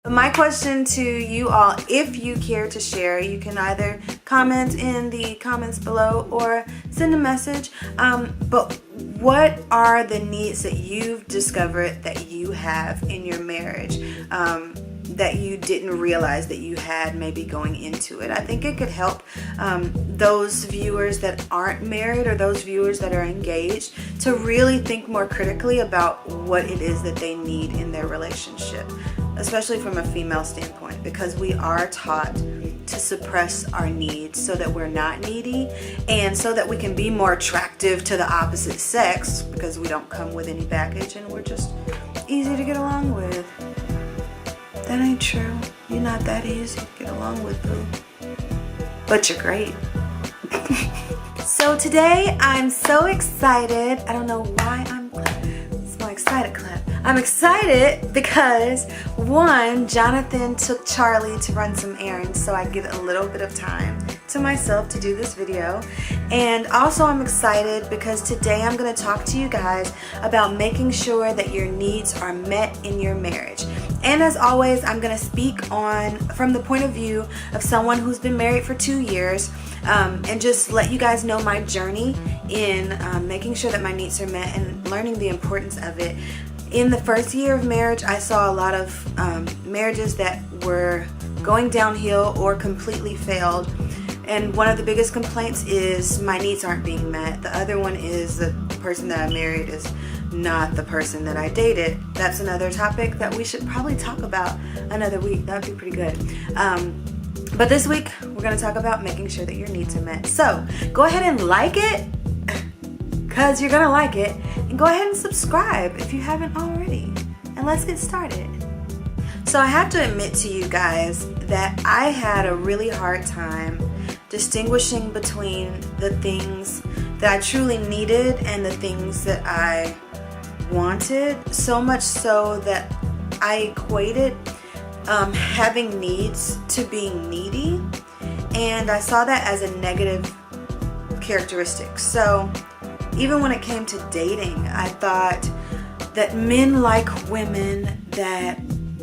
My question to you all, if you care to share, you can either comment in the comments below or send a message. But what are the needs that you've discovered that you have in your marriage that you didn't realize that you had maybe going into it? I think it could help those viewers that aren't married or those viewers that are engaged to really think more critically about what it is that they need in their relationship, especially from a female standpoint, because we are taught to suppress our needs so that we're not needy and so that we can be more attractive to the opposite sex because we don't come with any baggage and we're just easy to get along with. That ain't true. You're not that easy to get along with, boo. But you're great. So today I'm so excited. I don't know why it's my excited clap. I'm excited because one, Jonathan took Charlie to run some errands, so I get a little bit of time to myself to do this video. And also I'm excited because today I'm going to talk to you guys about making sure that your needs are met in your marriage. And as always, I'm going to speak from the point of view of someone who's been married for 2 years, and just let you guys know my journey in making sure that my needs are met and learning the importance of it. In the first year of marriage, I saw a lot of marriages that were going downhill or completely failed. And one of the biggest complaints is my needs aren't being met. The other one is the person that I married is not the person that I dated. That's another topic that we should probably talk about another week. That would be pretty good. But this week, we're going to talk about making sure that your needs are met. So go ahead and like it, because you're going to like it. And go ahead and subscribe if you haven't already. And let's get started. So I have to admit to you guys that I had a really hard time distinguishing between the things that I truly needed and the things that I wanted, so much so that I equated having needs to being needy, and I saw that as a negative characteristic. So even when it came to dating, I thought that men like women that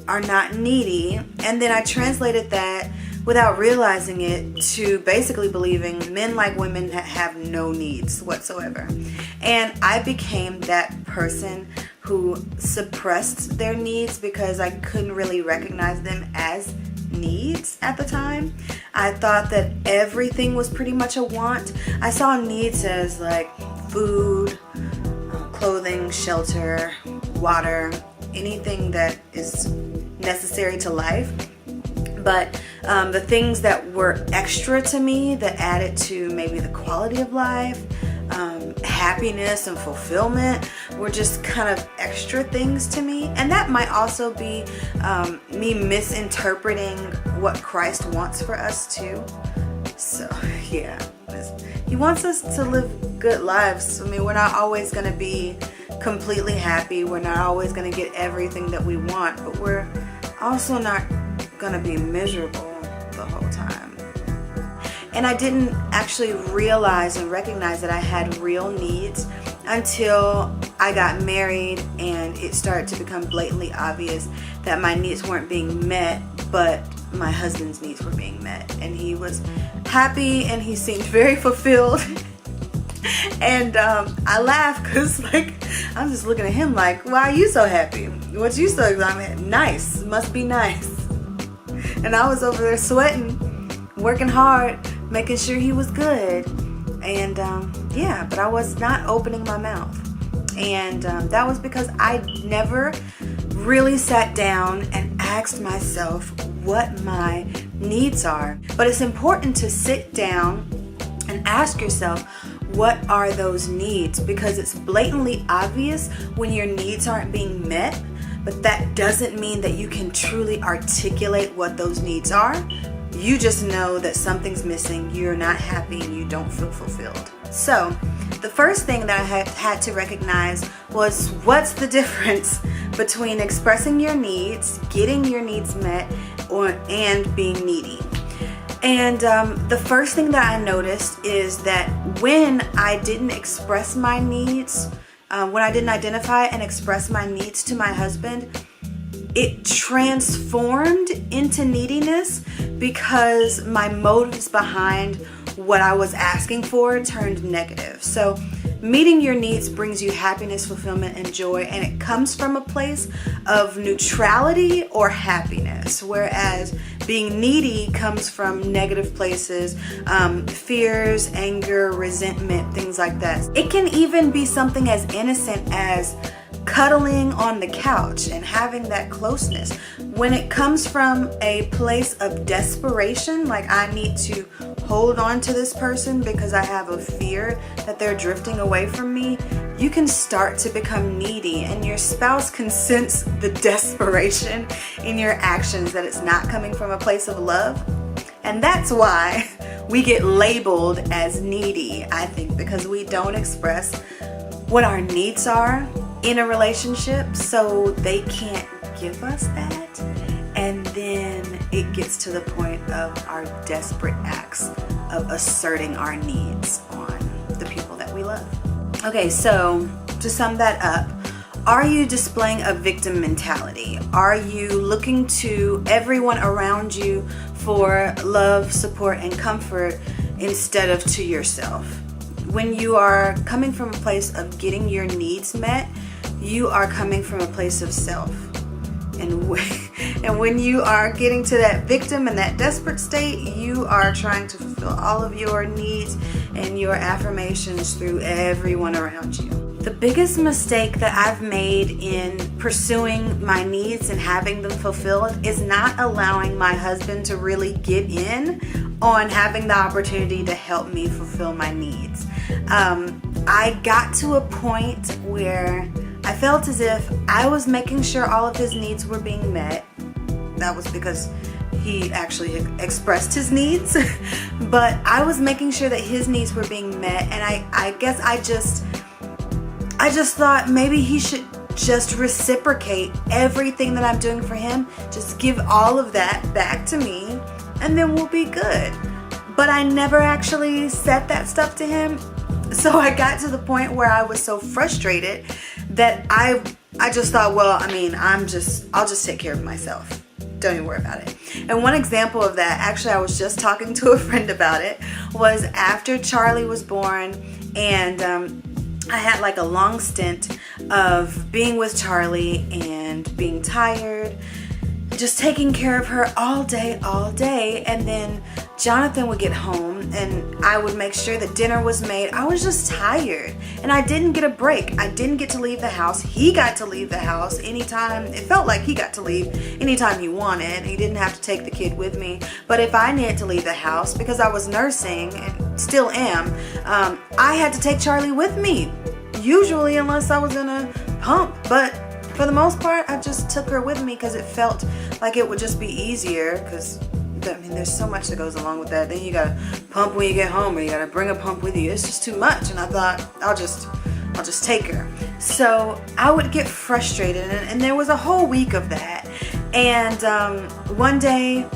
are not needy, and then I translated that without realizing it to basically believing men like women that have no needs whatsoever. And I became that person who suppressed their needs because I couldn't really recognize them as needs at the time. I thought that everything was pretty much a want. I saw needs as like food, clothing, shelter, water, anything that is necessary to life. But the things that were extra to me that added to maybe the quality of life, happiness and fulfillment were just kind of extra things to me. And that might also be me misinterpreting what Christ wants for us too. So yeah, he wants us to live good lives. I mean, we're not always going to be completely happy. We're not always going to get everything that we want, but we're also not going to be miserable the whole time. And I didn't actually realize and recognize that I had real needs until I got married and it started to become blatantly obvious that my needs weren't being met, but my husband's needs were being met. And he was happy and he seemed very fulfilled. And I laugh because I'm just looking at him like, why are you so happy? What you so excited? Nice, must be nice. And I was over there sweating, working hard, making sure he was good. And yeah, but I was not opening my mouth. And that was because I never really sat down and asked myself what my needs are. But it's important to sit down and ask yourself, what are those needs? Because it's blatantly obvious when your needs aren't being met, but that doesn't mean that you can truly articulate what those needs are. You just know that something's missing, you're not happy, and you don't feel fulfilled. So the first thing that I had to recognize was, what's the difference between expressing your needs, getting your needs met, and being needy? And the first thing that I noticed is that when I didn't express my needs, when I didn't identify and express my needs to my husband, it transformed into neediness because my motives behind what I was asking for turned negative. So meeting your needs brings you happiness, fulfillment, and joy, and it comes from a place of neutrality or happiness, whereas being needy comes from negative places, fears, anger, resentment, things like that. It can even be something as innocent as cuddling on the couch and having that closeness. When it comes from a place of desperation, like I need to hold on to this person because I have a fear that they're drifting away from me, you can start to become needy, and your spouse can sense the desperation in your actions, that it's not coming from a place of love. And that's why we get labeled as needy, I think, because we don't express what our needs are in a relationship, so they can't give us that. And then it gets to the point of our desperate acts of asserting our needs on the people that we love. Okay, so to sum that up, are you displaying a victim mentality? Are you looking to everyone around you for love, support, and comfort instead of to yourself? When you are coming from a place of getting your needs met, you are coming from a place of self. And when you are getting to that victim and that desperate state, you are trying to fulfill all of your needs and your affirmations through everyone around you. The biggest mistake that I've made in pursuing my needs and having them fulfilled is not allowing my husband to really get in on having the opportunity to help me fulfill my needs. I got to a point where I felt as if I was making sure all of his needs were being met. That was because he actually expressed his needs, but I was making sure that his needs were being met, and I guess I just thought maybe he should just reciprocate everything that I'm doing for him. Just give all of that back to me, and then we'll be good. But I never actually said that stuff to him. So I got to the point where I was so frustrated that I just thought, well, I mean, I'll just take care of myself. Don't even worry about it. And one example of that, actually I was just talking to a friend about it, was after Charlie was born, and I had like a long stint of being with Charlie and being tired, just taking care of her all day, and then Jonathan would get home and I would make sure that dinner was made. I was just tired and I didn't get a break. I didn't get to leave the house. He got to leave the house anytime. It felt like he got to leave anytime he wanted. He didn't have to take the kid with me. But if I needed to leave the house because I was nursing and still am, I had to take Charlie with me. Usually, unless I was in a pump. But for the most part, I just took her with me because it felt like it would just be easier, because I mean, there's so much that goes along with that. Then you gotta pump when you get home, or you gotta bring a pump with you. It's just too much. And I thought, I'll just take her. So I would get frustrated, and there was a whole week of that. And one day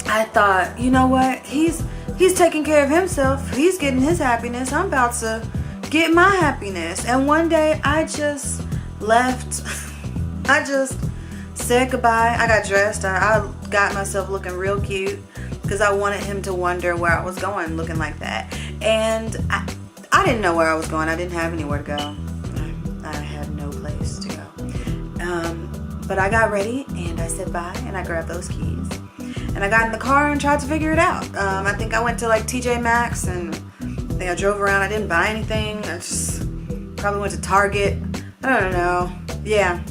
I thought, you know what? He's taking care of himself. He's getting his happiness. I'm about to get my happiness. And one day I just left. I just said goodbye. I got dressed. I got myself looking real cute because I wanted him to wonder where I was going looking like that. And I didn't know where I was going. I didn't have anywhere to go. I had no place to go. But I got ready and I said bye and I grabbed those keys. And I got in the car and tried to figure it out. I think I went to like TJ Maxx and I think I drove around. I didn't buy anything. I just probably went to Target. I don't know. Yeah.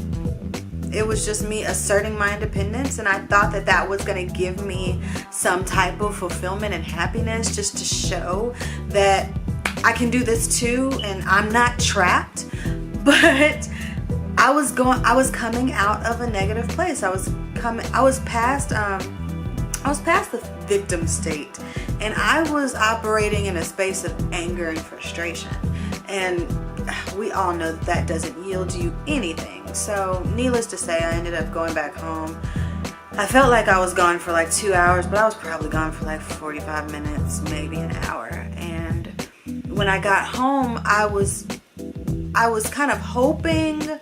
It was just me asserting my independence, and I thought that that was going to give me some type of fulfillment and happiness, just to show that I can do this too and I'm not trapped. But I was coming out of a negative place. I was past the victim state, and I was operating in a space of anger and frustration. And we all know that doesn't yield you anything. So needless to say, I ended up going back home. I felt like I was gone for like 2 hours, but I was probably gone for like 45 minutes, maybe an hour. And when I got home, I was kind of hoping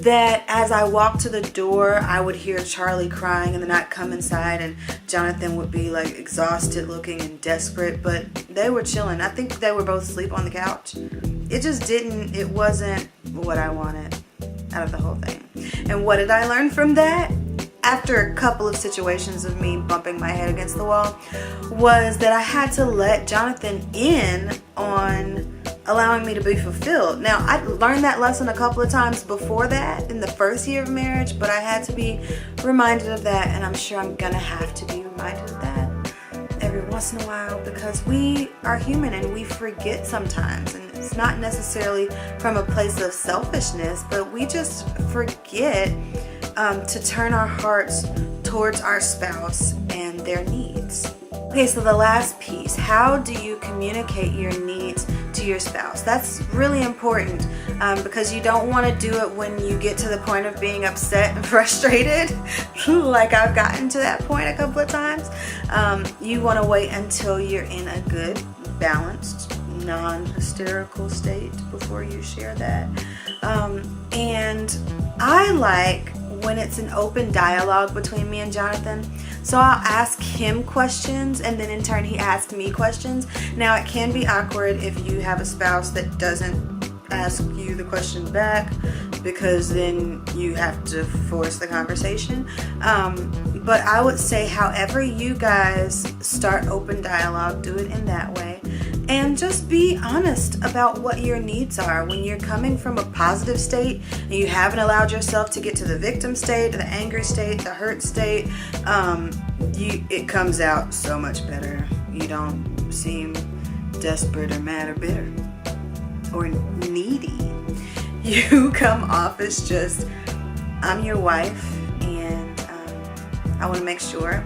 that as I walked to the door, I would hear Charlie crying, and then I'd come inside and Jonathan would be like exhausted looking and desperate, but they were chilling. I think they were both asleep on the couch. It wasn't what I wanted out of the whole thing. And what did I learn from that? After a couple of situations of me bumping my head against the wall, was that I had to let Jonathan in on allowing me to be fulfilled. Now, I learned that lesson a couple of times before that in the first year of marriage, but I had to be reminded of that, and I'm sure I'm gonna have to be reminded of that every once in a while, because we are human and we forget sometimes, and it's not necessarily from a place of selfishness, but we just forget to turn our hearts towards our spouse and their needs. Okay, so the last piece, how do you communicate your needs to your spouse? That's really important because you don't want to do it when you get to the point of being upset and frustrated, like I've gotten to that point a couple of times. You want to wait until you're in a good, balanced, non-hysterical state before you share that. And I like when it's an open dialogue between me and Jonathan. So I'll ask him questions, and then in turn he asks me questions. Now, it can be awkward if you have a spouse that doesn't ask you the question back, because then you have to force the conversation. But I would say however you guys start open dialogue, do it in that way. And just be honest about what your needs are. When you're coming from a positive state and you haven't allowed yourself to get to the victim state, the angry state, the hurt state, it comes out so much better. You don't seem desperate or mad or bitter or needy. You come off as just, I'm your wife, and I want to make sure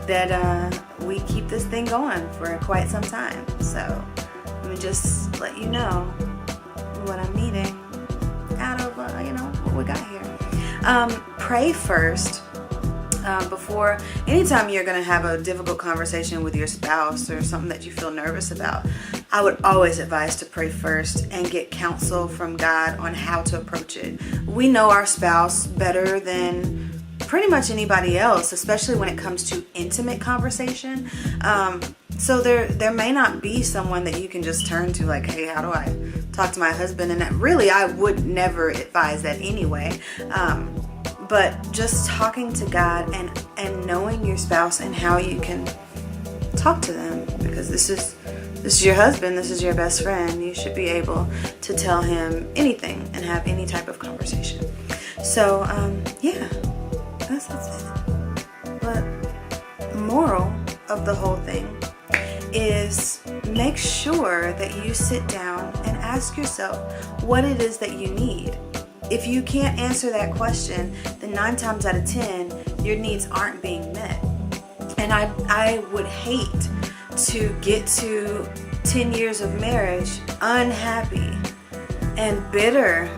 that we keep this thing going for quite some time. So let me just let you know what I'm needing out of what we got here. Pray first before anytime you're going to have a difficult conversation with your spouse or something that you feel nervous about. I would always advise to pray first and get counsel from God on how to approach it. We know our spouse better than pretty much anybody else, especially when it comes to intimate conversation. So there may not be someone that you can just turn to, like, hey, how do I talk to my husband? And that really, I would never advise that anyway. But just talking to God and knowing your spouse and how you can talk to them, because this is your husband, this is your best friend. You should be able to tell him anything and have any type of conversation. So yeah, that's it. But moral of the whole thing is make sure that you sit down and ask yourself what it is that you need. If you can't answer that question, then 9 times out of 10, your needs aren't being met. And I would hate to get to 10 years of marriage unhappy and bitter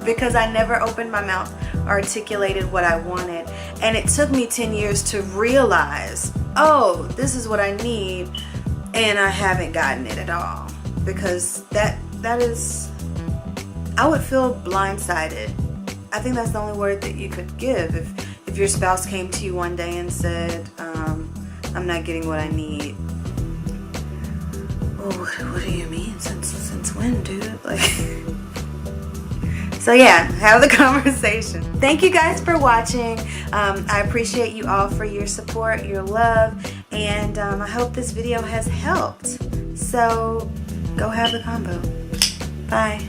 because I never opened my mouth, articulated what I wanted. And it took me 10 years to realize, oh, this is what I need, and I haven't gotten it at all. Because that is, I would feel blindsided. I think that's the only word that you could give if your spouse came to you one day and said, I'm not getting what I need. Oh, what do you mean? Since when, dude? Like, so yeah, have the conversation. Thank you guys for watching. I appreciate you all for your support, your love, and I hope this video has helped. So go have the combo. Bye.